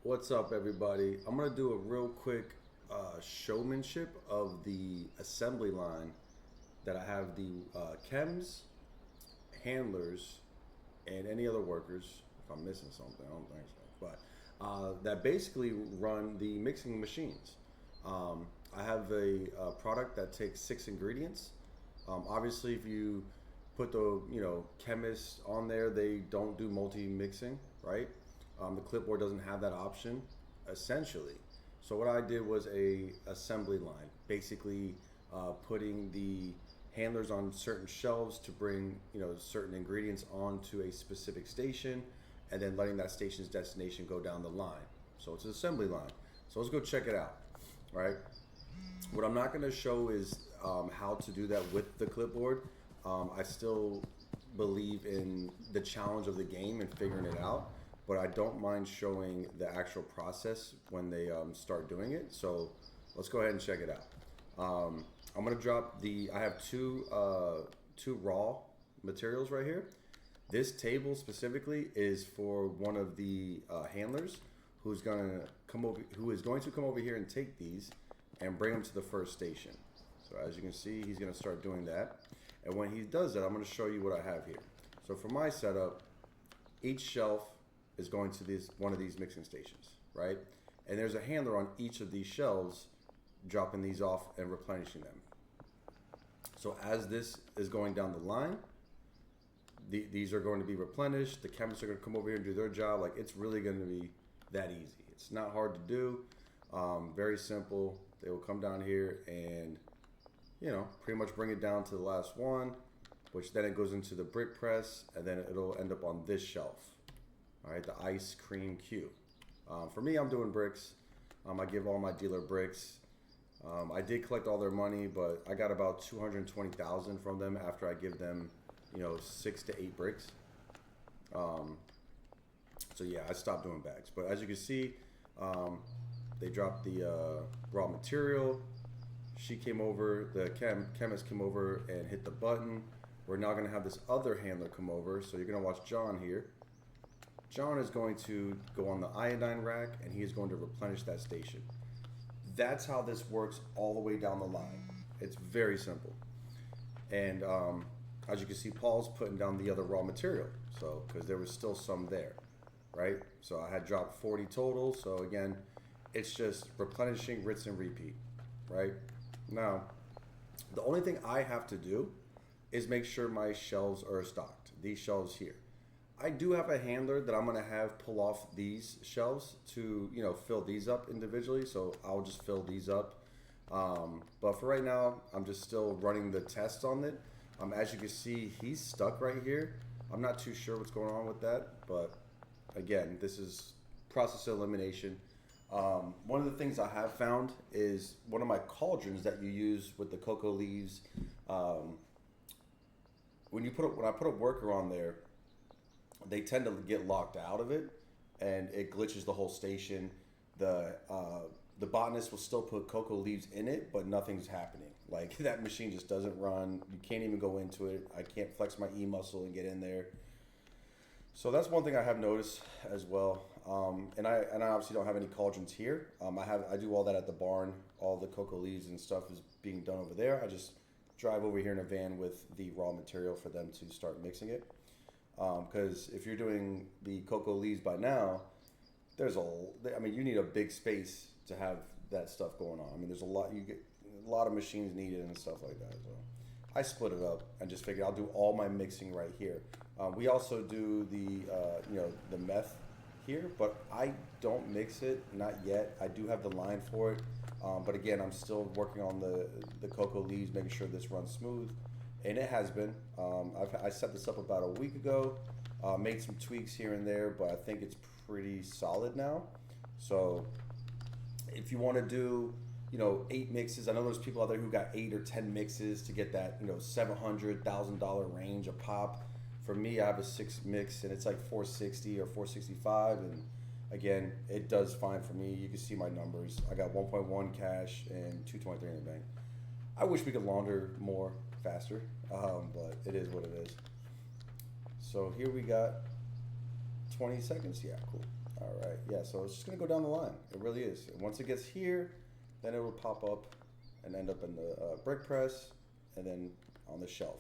What's up, everybody? I'm gonna do a real quick showmanship of the assembly line that I have the chems, handlers, and any other workers. If I'm missing something, I don't think so. But that basically run the mixing machines. I have a product that takes 6 ingredients. Obviously, if you put the chemists on there, they don't do multi mixing, right? The clipboard doesn't have that option, essentially. So what I did was a assembly line, basically putting the handlers on certain shelves to bring certain ingredients onto a specific station, and then letting that station's destination go down the line. So it's an assembly line. So let's go check it out. Right. What I'm not going to show is how to do that with the clipboard. I still believe in the challenge of the game and figuring it out, but I don't mind showing the actual process when they start doing it. So let's go ahead and check it out. I'm gonna drop I have two raw materials right here. This table specifically is for one of the handlers who is going to come over here and take these and bring them to the first station. So as you can see, he's going to start doing that. And when he does that, I'm going to show you what I have here. So for my setup, each shelf is going to one of these mixing stations, right? And there's a handler on each of these shelves dropping these off and replenishing them. So as this is going down the line, these are going to be replenished. The chemists are going to come over here and do their job. Like, it's really going to be that easy. It's not hard to do. Very simple. They will come down here and pretty much bring it down to the last one, which then it goes into the brick press, and then it'll end up on this shelf. All right, the ice cream cube. For me, I'm doing bricks. I give all my dealer bricks. I did collect all their money, but I got about 220,000 from them after I give them 6 to 8 bricks. So yeah, I stopped doing bags. But as you can see, they dropped the raw material. She came over, the chemist came over and hit the button. We're now going to have this other handler come over. So you're going to watch John here. John is going to go on the iodine rack, and he is going to replenish that station. That's how this works all the way down the line. It's very simple. And as you can see, Paul's putting down the other raw material. So, because there was still some there, right? So I had dropped 40 total. So again, it's just replenishing, rinse, and repeat, right? Now, the only thing I have to do is make sure my shelves are stocked. These shelves here. I do have a handler that I'm going to have pull off these shelves to, fill these up individually. So I'll just fill these up. But for right now, I'm just still running the tests on it. As you can see, he's stuck right here. I'm not too sure what's going on with that. But again, this is process elimination. One of the things I have found is one of my cauldrons that you use with the cocoa leaves. When I put a worker on there, they tend to get locked out of it, and it glitches the whole station. The botanist will still put cocoa leaves in it, but nothing's happening. Like, that machine just doesn't run. You can't even go into it. I can't flex my E muscle and get in there. So that's one thing I have noticed as well. And I obviously don't have any cauldrons here. I do all that at the barn. All the cocoa leaves and stuff is being done over there. I just drive over here in a van with the raw material for them to start mixing it. Because if you're doing the cocoa leaves by now, you need a big space to have that stuff going on. I mean, there's a lot of machines needed and stuff like that. So I split it up and just figured I'll do all my mixing right here. We also do the meth here, but I don't mix it, not yet. I do have the line for it, but again, I'm still working on the cocoa leaves, making sure this runs smooth. And it has been. I set this up about a week ago, made some tweaks here and there, but I think it's pretty solid now. So if you want to do, 8 mixes, I know there's people out there who got 8 or 10 mixes to get that, $700,000 range of pop. For me, I have a 6 mix, and it's like 460 or 465, and again, it does fine for me. You can see my numbers. I got 1.1 cash and 223 in the bank. I wish we could launder more faster, but it is what it is. So here we got 20 seconds? Yeah, cool. All right, yeah, so it's just gonna go down the line. It really is. And once it gets here, then it will pop up and end up in the brick press and then on the shelf.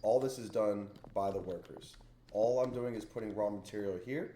All this is done by the workers. All I'm doing is putting raw material here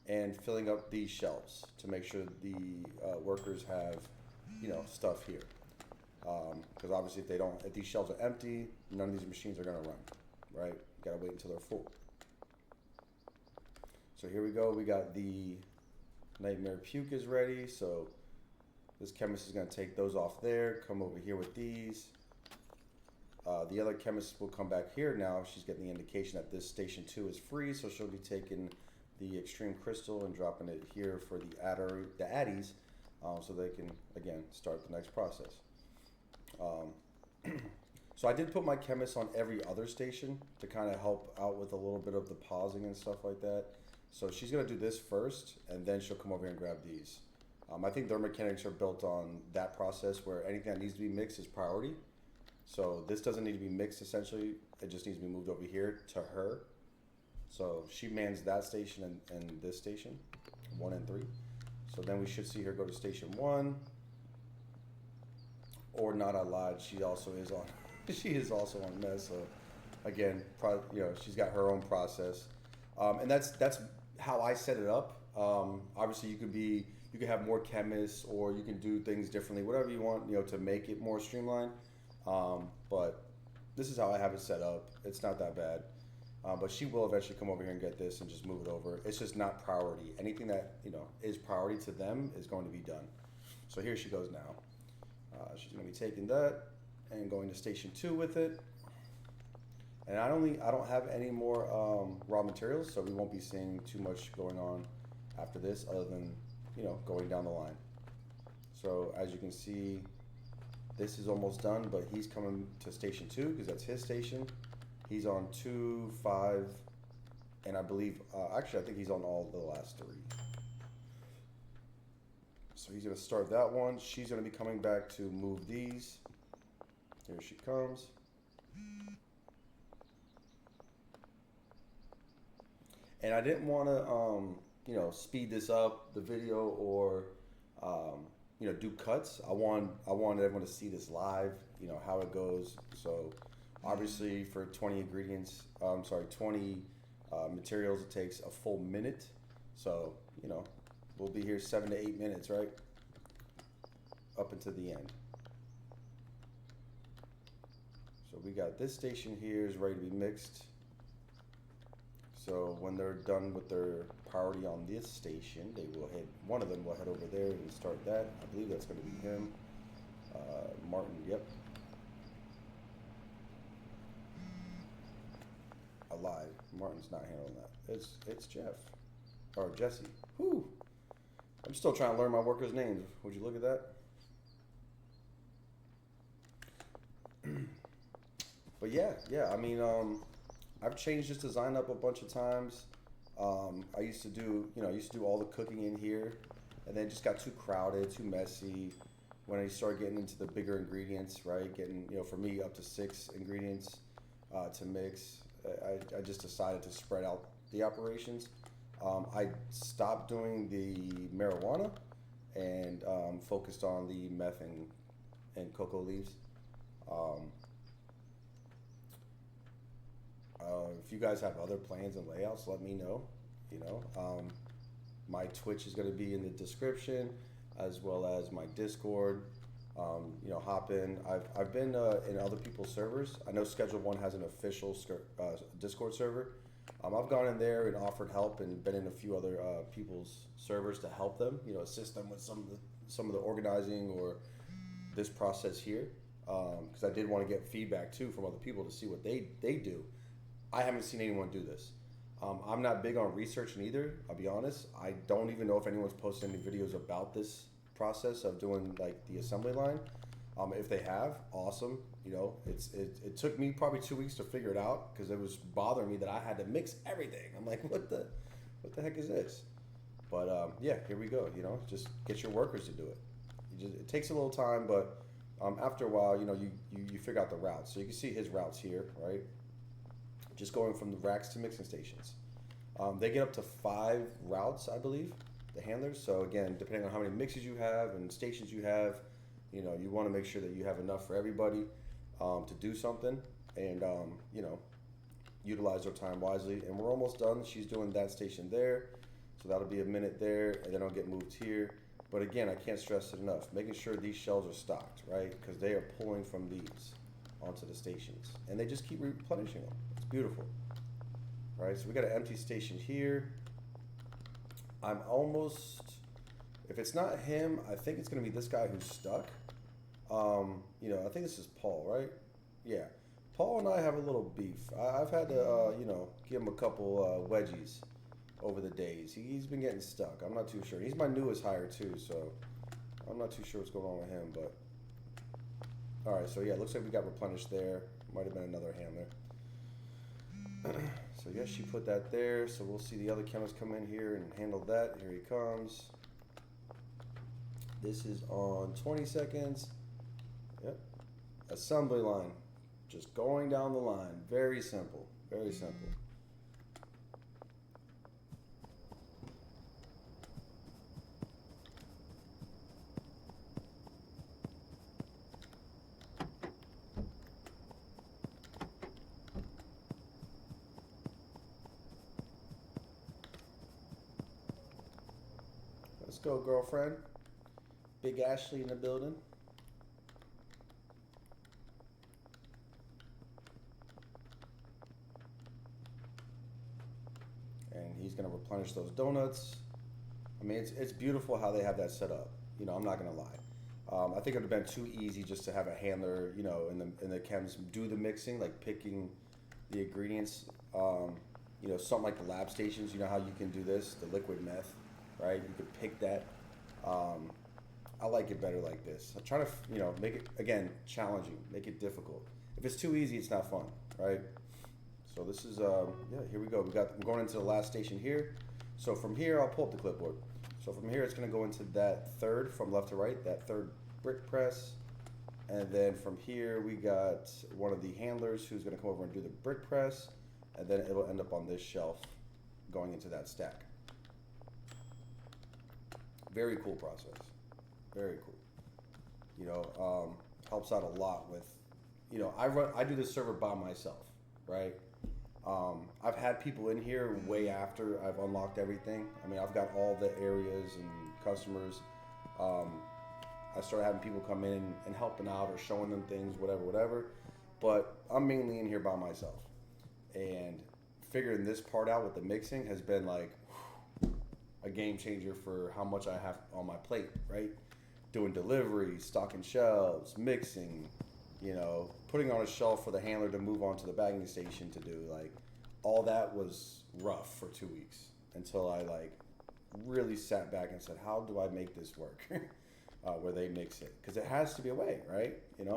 and filling up these shelves to make sure the workers have, stuff here. Because obviously if these shelves are empty, none of these machines are gonna run, right? You gotta wait until they're full. So here we go. We got the Nightmare Puke is ready. So this chemist is going to take those off there, come over here with these. The other chemist will come back here now. She's getting the indication that this station 2 is free, so she'll be taking the extreme crystal and dropping it here for the addies, so they can, again, start the next process. So I did put my chemist on every other station to kind of help out with a little bit of the pausing and stuff like that. So she's going to do this first, and then she'll come over here and grab these. I think their mechanics are built on that process where anything that needs to be mixed is priority. So this doesn't need to be mixed, essentially. It just needs to be moved over here to her. So she mans that station and this station, 1 and 3. So then we should see her go to station 1. Or not, I lied. She also is on. She is also on mess. So again, she's got her own process. And that's how I set it up. Obviously, you could have more chemists, or you can do things differently, whatever you want, to make it more streamlined. But this is how I have it set up. It's not that bad. But she will eventually come over here and get this and just move it over. It's just not priority. Anything that is priority to them is going to be done. So here she goes now. She's going to be taking that and going to station 2 with it. And I don't have any more raw materials, so we won't be seeing too much going on after this, other than going down the line. So as you can see, this is almost done, but he's coming to station 2 because that's his station. He's on 2, 5, and I believe I think he's on all the last 3. So he's gonna start that one. She's gonna be coming back to move these. Here she comes. And I didn't want to, speed this up, the video, or, do cuts. I wanted everyone to see this live, how it goes. So obviously for 20 materials, it takes a full minute. So, we'll be here 7 to 8 minutes, right? Up until the end. So we got this station here is ready to be mixed. So when they're done with their priority on this station, one of them will head over there and start that. I believe that's going to be him. Martin, yep. I lied. Martin's not handling that. It's Jeff. Or Jesse. Whew. I'm still trying to learn my workers' names. Would you look at that? But yeah. I mean, I've changed this design up a bunch of times. I used to do all the cooking in here, and then it just got too crowded, too messy. When I started getting into the bigger ingredients, right? Getting, for me, up to 6 ingredients to mix. I just decided to spread out the operations. I stopped doing the marijuana and focused on the meth and cocoa leaves. If you guys have other plans and layouts, let me know. My Twitch is going to be in the description, as well as my Discord. Hop in. I've been in other people's servers. I know Schedule 1 has an official Discord server. I've gone in there and offered help and been in a few other people's servers to help them, assist them with some of the organizing or this process here. Because I did want to get feedback too from other people to see what they do. I haven't seen anyone do this. I'm not big on researching either, I'll be honest. I don't even know if anyone's posted any videos about this process of doing like the assembly line. If they have, awesome. It took me probably 2 weeks to figure it out because it was bothering me that I had to mix everything. I'm like, what the heck is this? But yeah, here we go. Just get your workers to do it. It takes a little time, but after a while, you figure out the routes. So you can see his routes here, right? Just going from the racks to mixing stations. They get up to 5 routes, I believe, the handlers. So again, depending on how many mixes you have and stations you have, you want to make sure that you have enough for everybody to do something, and utilize their time wisely. And we're almost done. She's doing that station there, so that'll be a minute there, and then I'll get moved here. But again, I can't stress it enough, making sure these shelves are stocked, right? Because they are pulling from these onto the stations, and they just keep replenishing them. It's beautiful. All right, so we got an empty station here. I'm almost, if it's not him, I think it's gonna be this guy who's stuck. I think this is Paul, right? Yeah. Paul and I have a little beef. I've had to, give him a couple wedgies over the days. He's been getting stuck. I'm not too sure. He's my newest hire too, so I'm not too sure what's going on with him. But all right, so yeah, it looks like we got replenished there. Might have been another handler. So yes, she put that there. So we'll see the other chemist come in here and handle that. Here he comes. This is on 20 seconds. Yep. Assembly line. Just going down the line. Very simple. Very simple. Let's go, girlfriend. Big Ashley in the building. And he's going to replenish those donuts. I mean, it's beautiful how they have that set up. I'm not going to lie. I think it would have been too easy just to have a handler, in the chems do the mixing, like picking the ingredients. Something like the lab stations. You know how you can do this, the liquid meth, right? You could pick that. I like it better like this. I'm trying to, make it, again, challenging, make it difficult. If it's too easy, it's not fun, right? So this is, here we go. We're going into the last station here. So from here, I'll pull up the clipboard. So from here, it's going to go into that third from left to right, that third brick press. And then from here, we got one of the handlers who's going to come over and do the brick press. And then it'll end up on this shelf going into that stack. Very cool process. Very cool. Helps out a lot with, I do this server by myself, right? I've had people in here way after I've unlocked everything. I mean, I've got all the areas and customers. I started having people come in and helping out or showing them things, whatever. But I'm mainly in here by myself. And figuring this part out with the mixing has been like a game changer for how much I have on my plate, right? Doing deliveries, stocking shelves, mixing, putting on a shelf for the handler to move on to the bagging station to do. Like, all that was rough for 2 weeks until I really sat back and said, how do I make this work? Where they mix it, because it has to be a way, right? And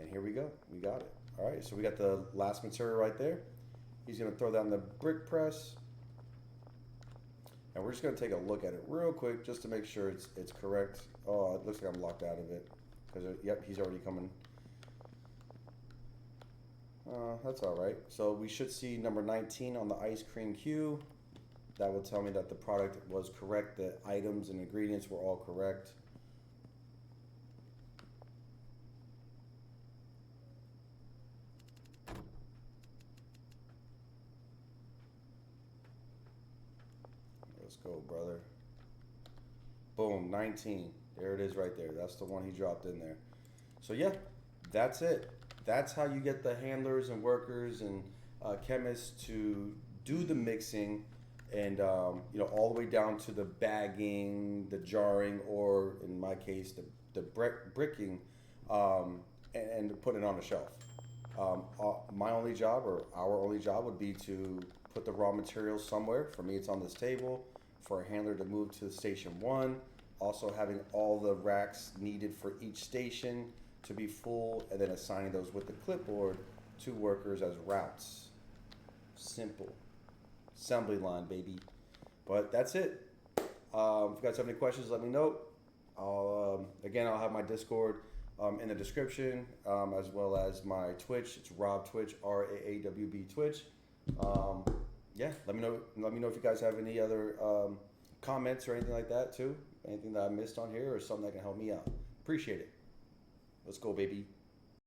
here we go, we got it. All right, so we got the last material right there. He's gonna throw that in the brick press, and we're just gonna take a look at it real quick just to make sure it's correct. Oh, it looks like I'm locked out of it because yep, he's already coming. That's all right. So we should see number 19 on the ice cream queue. That will tell me that the product was correct. The items and ingredients were all correct. Let's go, brother. Boom, 19. There it is right there. That's the one he dropped in there. So yeah, that's it. That's how you get the handlers and workers and chemists to do the mixing and all the way down to the bagging, the jarring, or in my case, the bricking, and put it on a shelf. My only job, or our only job, would be to put the raw materials somewhere. For me, it's on this table. For a handler to move to station 1, also having all the racks needed for each station to be full, and then assigning those with the clipboard to workers as routes. Simple. Assembly line, baby. But that's it. If you guys have any questions, let me know. I'll have my Discord in the description, as well as my Twitch. It's Rob Twitch, RAAWB Twitch. yeah, let me know. Let me know if you guys have any other comments or anything like that too. Anything that I missed on here or something that can help me out. Appreciate it. Let's go, baby.